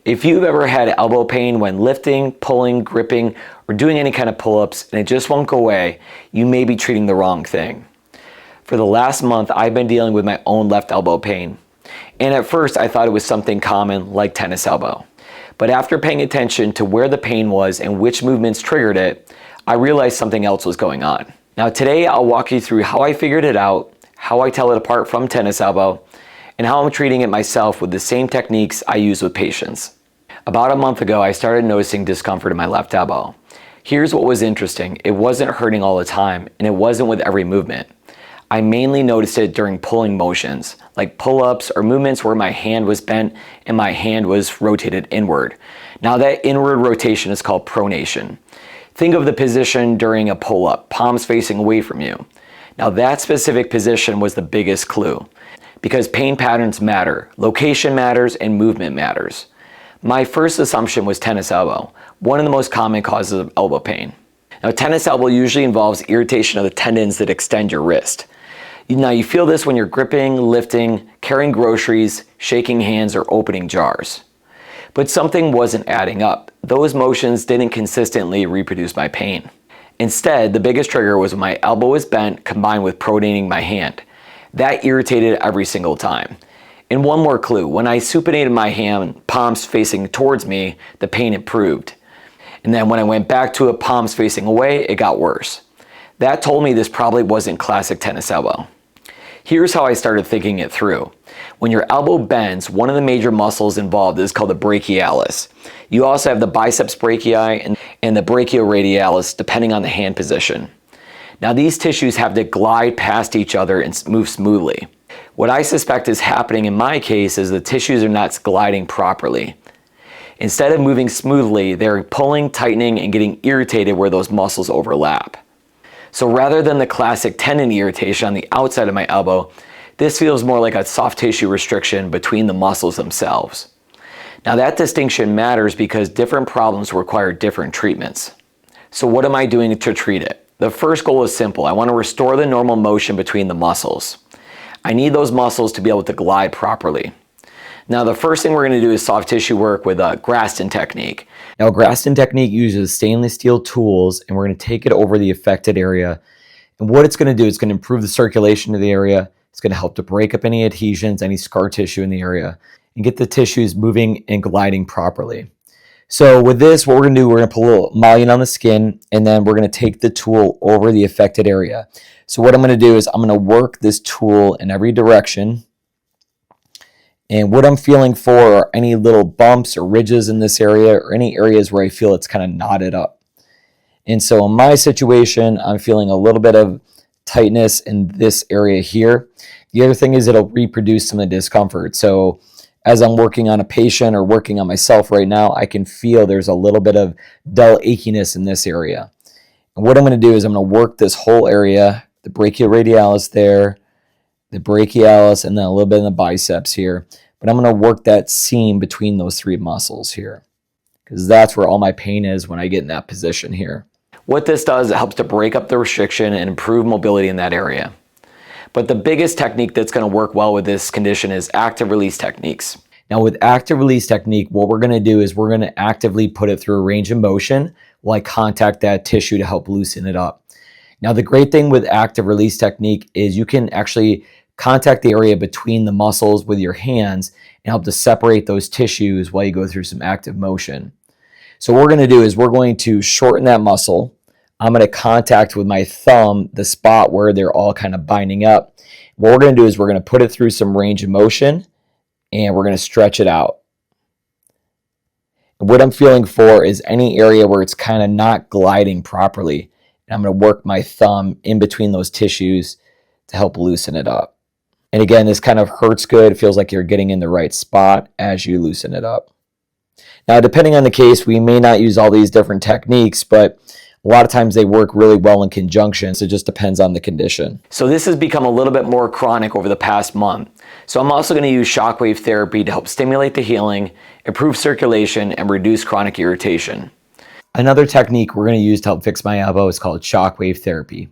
If you've ever had elbow pain when lifting, pulling, gripping, or doing any kind of pull-ups and it just won't go away, you may be treating the wrong thing. For the last month, I've been dealing with my own left elbow pain. And at first, I thought it was something common like tennis elbow. But after paying attention to where the pain was and which movements triggered it, I realized something else was going on. Now today, I'll walk you through how I figured it out, how I tell it apart from tennis elbow, and how I'm treating it myself with the same techniques I use with patients. About a month ago, I started noticing discomfort in my left elbow. Here's what was interesting. It wasn't hurting all the time, and it wasn't with every movement. I mainly noticed it during pulling motions, like pull-ups or movements where my hand was bent and my hand was rotated inward. Now that inward rotation is called pronation. Think of the position during a pull-up, palms facing away from you. Now that specific position was the biggest clue, because pain patterns matter, location matters, and movement matters. My first assumption was tennis elbow, one of the most common causes of elbow pain. Now tennis elbow usually involves irritation of the tendons that extend your wrist. Now you feel this when you're gripping, lifting, carrying groceries, shaking hands, or opening jars. But something wasn't adding up. Those motions didn't consistently reproduce my pain. Instead, the biggest trigger was when my elbow was bent combined with pronating my hand. That irritated every single time. And one more clue, when I supinated my hand, palms facing towards me, the pain improved. And then when I went back to it, palms facing away, it got worse. That told me this probably wasn't classic tennis elbow. Here's how I started thinking it through. When your elbow bends, one of the major muscles involved is called the brachialis. You also have the biceps brachii and the brachioradialis, depending on the hand position. Now these tissues have to glide past each other and move smoothly. What I suspect is happening in my case is the tissues are not gliding properly. Instead of moving smoothly, they're pulling, tightening, and getting irritated where those muscles overlap. So rather than the classic tendon irritation on the outside of my elbow, this feels more like a soft tissue restriction between the muscles themselves. Now that distinction matters because different problems require different treatments. So what am I doing to treat it? The first goal is simple. I want to restore the normal motion between the muscles. I need those muscles to be able to glide properly. Now the first thing we're going to do is soft tissue work with a Graston Technique. Now Graston Technique uses stainless steel tools and we're going to take it over the affected area. And what it's going to do, it's going to improve the circulation of the area. It's going to help to break up any adhesions, any scar tissue in the area, and get the tissues moving and gliding properly. So with this, what we're going to do, we're going to put a little emollient on the skin, and then we're going to take the tool over the affected area. So what I'm going to do is I'm going to work this tool in every direction. And what I'm feeling for are any little bumps or ridges in this area or any areas where I feel it's kind of knotted up. And so in my situation, I'm feeling a little bit of tightness in this area here. The other thing is it'll reproduce some of the discomfort. So as I'm working on a patient or working on myself right now, I can feel there's a little bit of dull achiness in this area. And what I'm going to do is I'm going to work this whole area, the brachioradialis there, the brachialis, and then a little bit in the biceps here. But I'm going to work that seam between those three muscles here, because that's where all my pain is when I get in that position here. What this does, it helps to break up the restriction and improve mobility in that area. But the biggest technique that's going to work well with this condition is active release techniques. Now with active release technique, what we're going to do is we're going to actively put it through a range of motion while I contact that tissue to help loosen it up. Now the great thing with active release technique is you can actually contact the area between the muscles with your hands and help to separate those tissues while you go through some active motion. So what we're going to do is we're going to shorten that muscle. I'm going to contact with my thumb the spot where they're all kind of binding up. What we're going to do is we're going to put it through some range of motion and we're going to stretch it out. And what I'm feeling for is any area where it's kind of not gliding properly. And I'm going to work my thumb in between those tissues to help loosen it up. And again, this kind of hurts good. It feels like you're getting in the right spot as you loosen it up. Now, depending on the case, we may not use all these different techniques, but a lot of times they work really well in conjunction, so it just depends on the condition. So this has become a little bit more chronic over the past month. So I'm also going to use Shockwave Therapy to help stimulate the healing, improve circulation, and reduce chronic irritation. Another technique we're going to use to help fix my elbow is called Shockwave Therapy.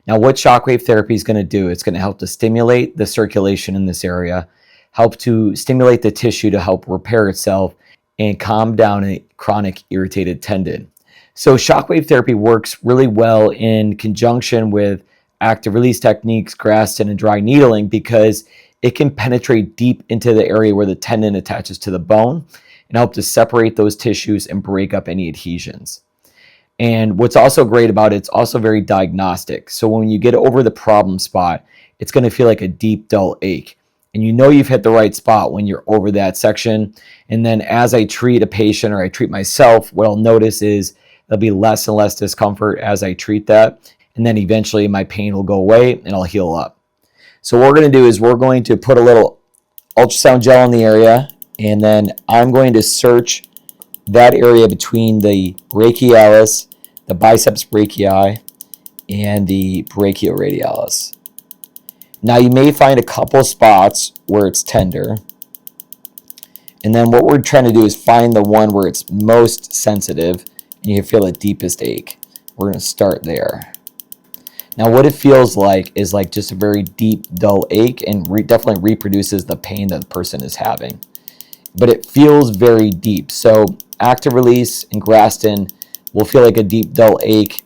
Now what Shockwave Therapy is going to do, it's going to help to stimulate the circulation in this area, help to stimulate the tissue to help repair itself, and calm down a chronic irritated tendon. So shockwave therapy works really well in conjunction with active release techniques, Graston, and dry needling because it can penetrate deep into the area where the tendon attaches to the bone and help to separate those tissues and break up any adhesions. And what's also great about it, it's also very diagnostic. So when you get over the problem spot, it's going to feel like a deep, dull ache. And you know you've hit the right spot when you're over that section. And then as I treat a patient or I treat myself, what I'll notice is there'll be less and less discomfort as I treat that. And then eventually my pain will go away and I'll heal up. So what we're going to do is we're going to put a little ultrasound gel in the area, and then I'm going to search that area between the brachialis, the biceps brachii, and the brachioradialis. Now you may find a couple spots where it's tender, and then what we're trying to do is find the one where it's most sensitive and you feel the deepest ache. We're going to start there. Now what it feels like is like just a very deep, dull ache, and definitely reproduces the pain that the person is having. But it feels very deep. So active release and Graston will feel like a deep, dull ache,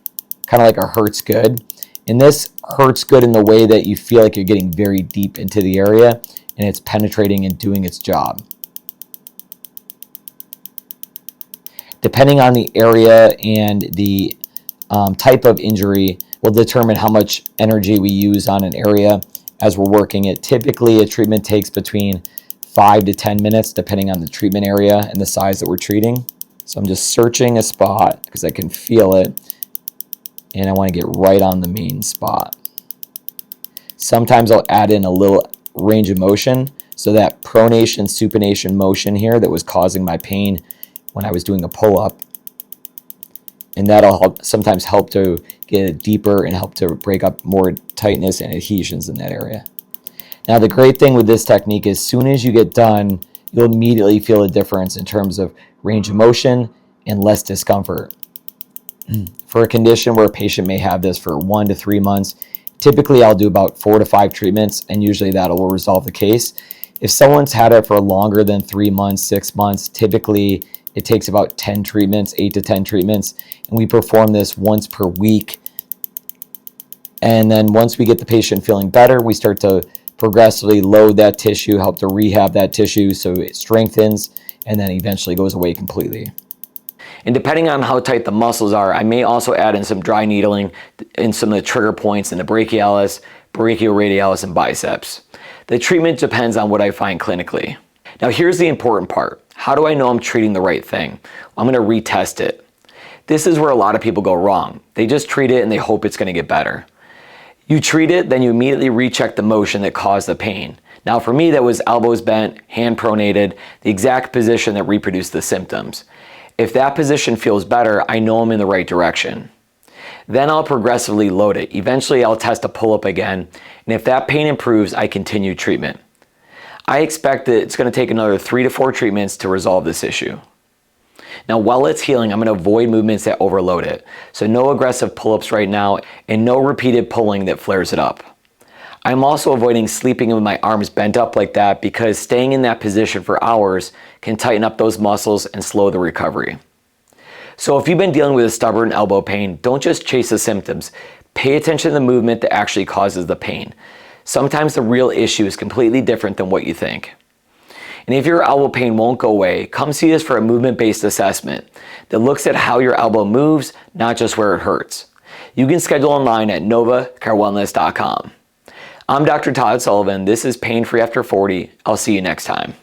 kind of like a hurts good. And this hurts good in the way that you feel like you're getting very deep into the area and it's penetrating and doing its job. Depending on the area and the type of injury will determine how much energy we use on an area as we're working it. Typically, a treatment takes between 5 to 10 minutes, depending on the treatment area and the size that we're treating. So I'm just searching a spot because I can feel it, and I want to get right on the main spot. Sometimes I'll add in a little range of motion, so that pronation, supination motion here that was causing my pain when I was doing a pull-up, and that'll sometimes help to get it deeper and help to break up more tightness and adhesions in that area. Now the great thing with this technique is as soon as you get done, you'll immediately feel a difference in terms of range of motion and less discomfort. For a condition where a patient may have this for 1 to 3 months, typically I'll do about 4 to 5 treatments, and usually that will resolve the case. If someone's had it for longer than 3 months, 6 months, typically it takes about 10 treatments, 8 to 10 treatments, and we perform this once per week. And then once we get the patient feeling better, we start to progressively load that tissue, help to rehab that tissue so it strengthens, and then eventually goes away completely. And depending on how tight the muscles are, I may also add in some dry needling in some of the trigger points in the brachialis, brachioradialis, and biceps. The treatment depends on what I find clinically. Now here's the important part. How do I know I'm treating the right thing? I'm going to retest it. This is where a lot of people go wrong. They just treat it and they hope it's going to get better. You treat it, then you immediately recheck the motion that caused the pain. Now for me, that was elbows bent, hand pronated, the exact position that reproduced the symptoms. If that position feels better, I know I'm in the right direction. Then I'll progressively load it. Eventually I'll test a pull-up again, and if that pain improves, I continue treatment. I expect that it's going to take another 3 to 4 treatments to resolve this issue. Now while it's healing, I'm going to avoid movements that overload it. So no aggressive pull-ups right now, and no repeated pulling that flares it up. I'm also avoiding sleeping with my arms bent up like that because staying in that position for hours can tighten up those muscles and slow the recovery. So if you've been dealing with a stubborn elbow pain, don't just chase the symptoms. Pay attention to the movement that actually causes the pain. Sometimes the real issue is completely different than what you think. And if your elbow pain won't go away, come see us for a movement-based assessment that looks at how your elbow moves, not just where it hurts. You can schedule online at novacarewellness.com. I'm Dr. Todd Sullivan. This is Pain Free After 40. I'll see you next time.